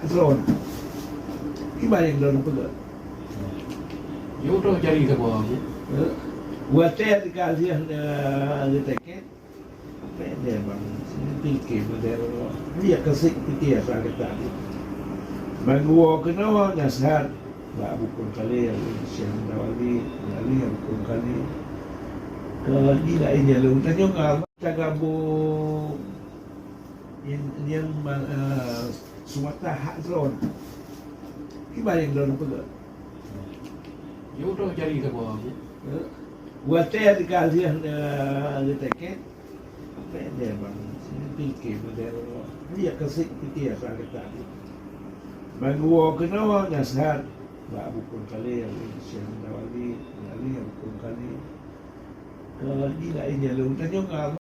Zon. Gimana yang dalam pula? Ya udah cari ke bawah aku. Hotel dikasih tiket. Pede bang, pikir model dia kasih pikir sakit tadi. Mangguo kena nasihat, tak bukan kali yang siang dawali, kali yang bukan kali. Kalau tidak ini lalu tanya ngal, jaga bu yang Sumatera hak zon. Gimana yang dalam pula? Ya udah cari ke bawah aku. Hotel dikasih tiket. Pede bang, pikir model dia kasih pikir sakit tadi. Mangguo kena nasihat, tak bukan kali yang siang dawali, kali yang bukan kali. Kalau tidak ini lalu tanya ngal.